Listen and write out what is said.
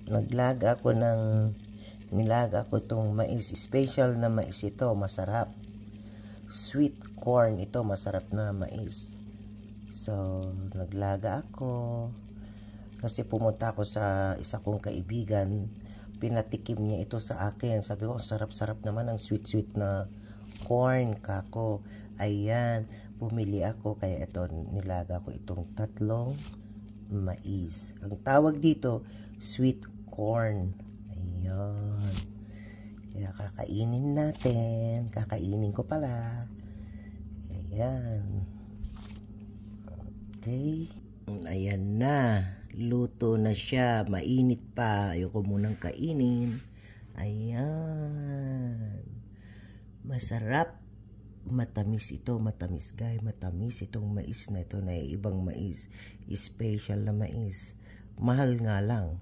Nilaga ko itong mais. Special na mais ito, masarap. Sweet corn ito, masarap na mais. So, naglaga ako. Kasi pumunta ako sa isa kong kaibigan. Pinatikim niya ito sa akin. Sabi ko, sarap-sarap naman ang sweet-sweet na corn kako. Ayan, bumili ako. Kaya ito, nilaga ko itong 3 mais. Ang tawag dito, sweet corn. Ayan. Kaya kakainin natin. Kakainin ko pala. Ayan. Okay. Ayan na. Luto na siya. Mainit pa. Ayoko munang kainin. Ayan. Masarap. Matamis ito. Matamis guys. Matamis itong mais na ito na ibang mais. Special na mais. Mahal nga lang.